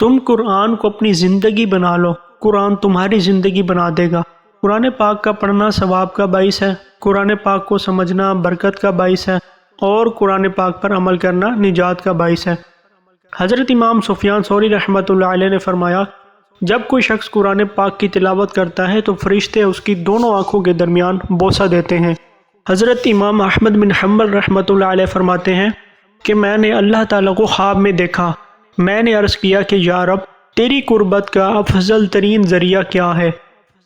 تم قرآن کو اپنی زندگی بنا لو، قرآن تمہاری زندگی بنا دے گا۔ قرآن پاک کا پڑھنا ثواب کا باعث ہے، قرآن پاک کو سمجھنا برکت کا باعث ہے، اور قرآن پاک پر عمل کرنا نجات کا باعث ہے۔ حضرت امام سفیان ثوری رحمۃ اللہ علیہ نے فرمایا، جب کوئی شخص قرآن پاک کی تلاوت کرتا ہے تو فرشتے اس کی دونوں آنکھوں کے درمیان بوسہ دیتے ہیں۔ حضرت امام احمد بن حنبل رحمۃ اللہ علیہ فرماتے ہیں کہ میں نے اللہ تعالیٰ کو خواب میں دیکھا۔ میں نے عرض کیا کہ یا رب، تیری قربت کا افضل ترین ذریعہ کیا ہے؟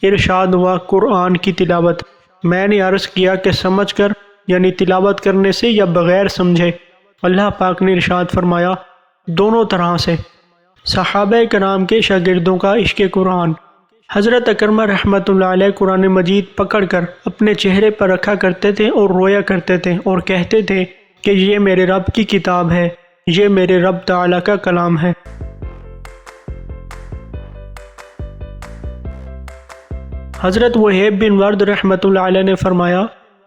ارشاد ہوا قرآن کی تلاوت۔ میں نے عرض کیا کہ سمجھ کر یعنی تلاوت کرنے سے یا بغیر سمجھے؟ اللہ پاک نے ارشاد فرمایا دونوں طرح سے۔ صحابہ کرام کے شاگردوں کا عشق قرآن۔ حضرت اکرمہ رحمۃ اللہ علیہ قرآن مجید پکڑ کر اپنے چہرے پر رکھا کرتے تھے اور رویا کرتے تھے اور کہتے تھے کہ یہ میرے رب کی کتاب ہے، یہ میرے رب تعالیٰ کا کلام ہے۔ حضرت وہیب بن ورد رحمۃ اللہ علیہ نے فرمایا،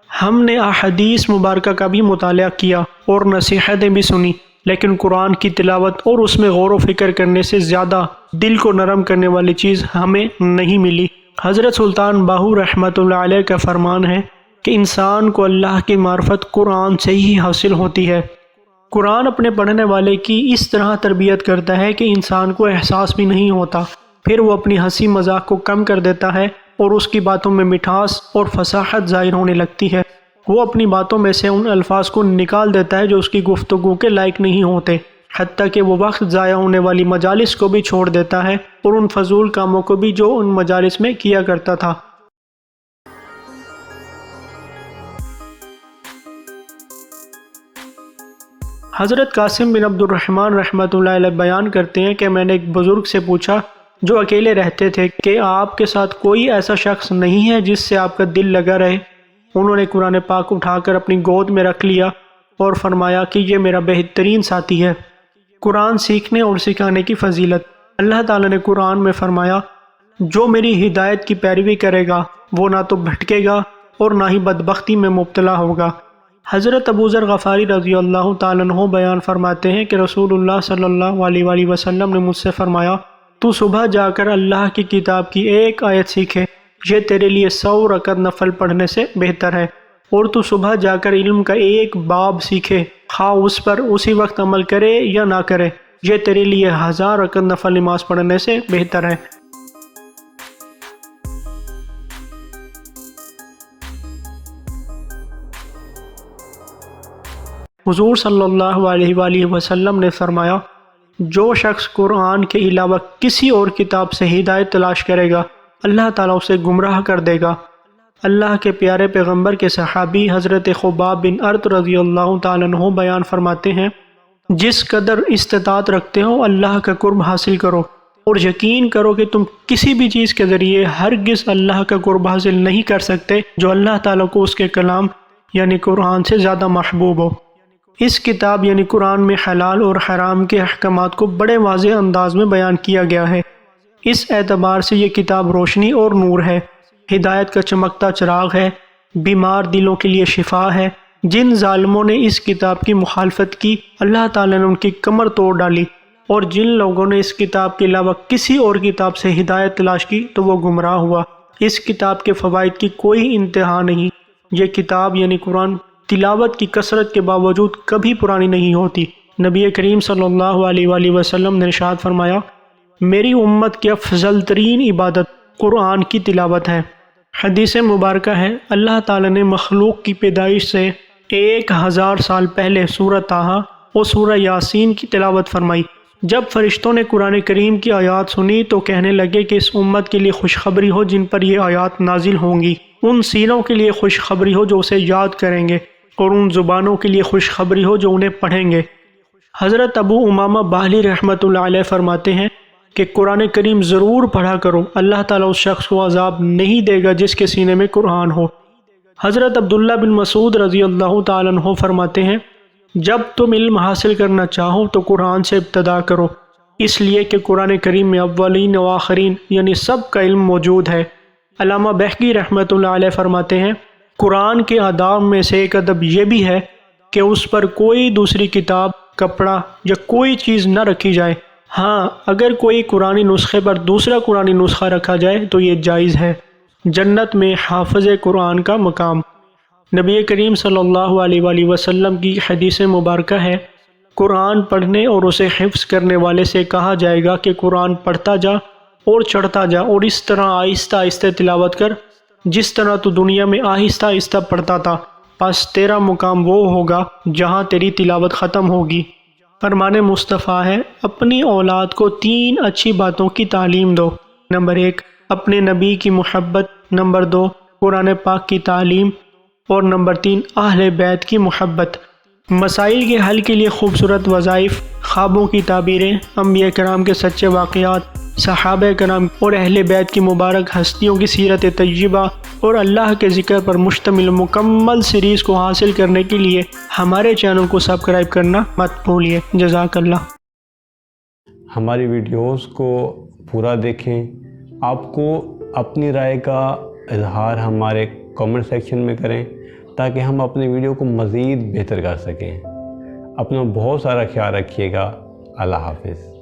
ہم نے احادیث مبارکہ کا بھی مطالعہ کیا اور نصیحتیں بھی سنی، لیکن قرآن کی تلاوت اور اس میں غور و فکر کرنے سے زیادہ دل کو نرم کرنے والی چیز ہمیں نہیں ملی۔ حضرت سلطان باہو رحمۃ اللہ علیہ کا فرمان ہے کہ انسان کو اللہ کی معرفت قرآن سے ہی حاصل ہوتی ہے۔ قرآن اپنے پڑھنے والے کی اس طرح تربیت کرتا ہے کہ انسان کو احساس بھی نہیں ہوتا، پھر وہ اپنی ہنسی مذاق کو کم کر دیتا ہے اور اس کی باتوں میں مٹھاس اور فصاحت ظاہر ہونے لگتی ہے۔ وہ اپنی باتوں میں سے ان الفاظ کو نکال دیتا ہے جو اس کی گفتگو کے لائق نہیں ہوتے، حتیٰ کہ وہ وقت ضائع ہونے والی مجالس کو بھی چھوڑ دیتا ہے اور ان فضول کاموں کو بھی جو ان مجالس میں کیا کرتا تھا۔ حضرت قاسم بن عبد الرحمن رحمۃ اللہ علیہ بیان کرتے ہیں کہ میں نے ایک بزرگ سے پوچھا جو اکیلے رہتے تھے کہ آپ کے ساتھ کوئی ایسا شخص نہیں ہے جس سے آپ کا دل لگا رہے؟ انہوں نے قرآن پاک اٹھا کر اپنی گود میں رکھ لیا اور فرمایا کہ یہ میرا بہترین ساتھی ہے۔ قرآن سیکھنے اور سکھانے کی فضیلت۔ اللہ تعالیٰ نے قرآن میں فرمایا، جو میری ہدایت کی پیروی کرے گا وہ نہ تو بھٹکے گا اور نہ ہی بدبختی میں مبتلا ہوگا۔ حضرت ابو ذر غفاری رضی اللہ تعالیٰ عنہ بیان فرماتے ہیں کہ رسول اللہ صلی اللہ علیہ وسلم نے مجھ سے فرمایا، تو صبح جا کر اللہ کی کتاب کی ایک آیت سیکھے، یہ تیرے لیے 100 رکعت نفل پڑھنے سے بہتر ہے، اور تو صبح جا کر علم کا ایک باب سیکھے، خواہ اس پر اسی وقت عمل کرے یا نہ کرے، یہ تیرے لیے 1000 رکعت نفل نماز پڑھنے سے بہتر ہے۔ حضور صلی اللہ علیہ وآلہ وسلم نے فرمایا، جو شخص قرآن کے علاوہ کسی اور کتاب سے ہدایت تلاش کرے گا اللہ تعالیٰ اسے گمراہ کر دے گا۔ اللہ کے پیارے پیغمبر کے صحابی حضرت خباب بن ارت رضی اللہ تعالیٰ عنہ بیان فرماتے ہیں، جس قدر استطاعت رکھتے ہو اللہ کا قرب حاصل کرو، اور یقین کرو کہ تم کسی بھی چیز کے ذریعے ہرگز اللہ کا قرب حاصل نہیں کر سکتے جو اللہ تعالیٰ کو اس کے کلام یعنی قرآن سے زیادہ محبوب ہو۔ اس کتاب یعنی قرآن میں حلال اور حرام کے احکامات کو بڑے واضح انداز میں بیان کیا گیا ہے۔ اس اعتبار سے یہ کتاب روشنی اور نور ہے، ہدایت کا چمکتا چراغ ہے، بیمار دلوں کے لیے شفا ہے۔ جن ظالموں نے اس کتاب کی مخالفت کی اللہ تعالیٰ نے ان کی کمر توڑ ڈالی، اور جن لوگوں نے اس کتاب کے علاوہ کسی اور کتاب سے ہدایت تلاش کی تو وہ گمراہ ہوا۔ اس کتاب کے فوائد کی کوئی انتہا نہیں۔ یہ کتاب یعنی قرآن تلاوت کی کثرت کے باوجود کبھی پرانی نہیں ہوتی۔ نبی کریم صلی اللہ علیہ وآلہ وسلم نے ارشاد فرمایا، میری امت کی افضل ترین عبادت قرآن کی تلاوت ہے۔ حدیث مبارکہ ہے، اللہ تعالیٰ نے مخلوق کی پیدائش سے 1000 سال پہلے سورہ طٰہٰ اور سورہ یاسین کی تلاوت فرمائی۔ جب فرشتوں نے قرآن کریم کی آیات سنی تو کہنے لگے کہ اس امت کے لیے خوشخبری ہو جن پر یہ آیات نازل ہوں گی، ان سینوں کے لیے خوشخبری ہو جو اسے یاد کریں گے، اور ان زبانوں کے لیے خوشخبری ہو جو انہیں پڑھیں گے۔ حضرت ابو امامہ باہلی رحمۃ اللہ علیہ فرماتے ہیں کہ قرآن کریم ضرور پڑھا کرو، اللہ تعالیٰ اس شخص کو عذاب نہیں دے گا جس کے سینے میں قرآن ہو۔ حضرت عبداللہ بن مسعود رضی اللہ تعالیٰ عنہ فرماتے ہیں، جب تم علم حاصل کرنا چاہو تو قرآن سے ابتدا کرو، اس لیے کہ قرآن کریم میں اولین و آخرین یعنی سب کا علم موجود ہے۔ علامہ بہقی رحمۃ اللہ علیہ فرماتے ہیں، قرآن کے آداب میں سے ایک ادب یہ بھی ہے کہ اس پر کوئی دوسری کتاب، کپڑا یا کوئی چیز نہ رکھی جائے، ہاں اگر کوئی قرآنی نسخے پر دوسرا قرآنی نسخہ رکھا جائے تو یہ جائز ہے۔ جنت میں حافظ قرآن کا مقام۔ نبی کریم صلی اللہ علیہ وآلہ وسلم کی حدیث مبارکہ ہے، قرآن پڑھنے اور اسے حفظ کرنے والے سے کہا جائے گا کہ قرآن پڑھتا جا اور چڑھتا جا اور اس طرح آہستہ آہستہ تلاوت کر جس طرح تو دنیا میں آہستہ آہستہ پڑھتا تھا، پس تیرا مقام وہ ہوگا جہاں تیری تلاوت ختم ہوگی۔ فرمان مصطفیٰ ہے، اپنی اولاد کو 3 اچھی باتوں کی تعلیم دو۔ نمبر 1 اپنے نبی کی محبت، نمبر 2 قرآن پاک کی تعلیم، اور نمبر 3 اہل بیت کی محبت۔ مسائل کے حل کے لیے خوبصورت وظائف، خوابوں کی تعبیریں، انبیاء کرام کے سچے واقعات، صحابہ کرام اور اہل بیت کی مبارک ہستیوں کی سیرت طیبہ اور اللہ کے ذکر پر مشتمل مکمل سیریز کو حاصل کرنے کے لیے ہمارے چینل کو سبسکرائب کرنا مت بھولیے۔ جزاک اللہ۔ ہماری ویڈیوز کو پورا دیکھیں۔ آپ کو اپنی رائے کا اظہار ہمارے کامنٹ سیکشن میں کریں تاکہ ہم اپنے ویڈیو کو مزید بہتر کر سکیں۔ اپنا بہت سارا خیال رکھیے گا۔ اللہ حافظ۔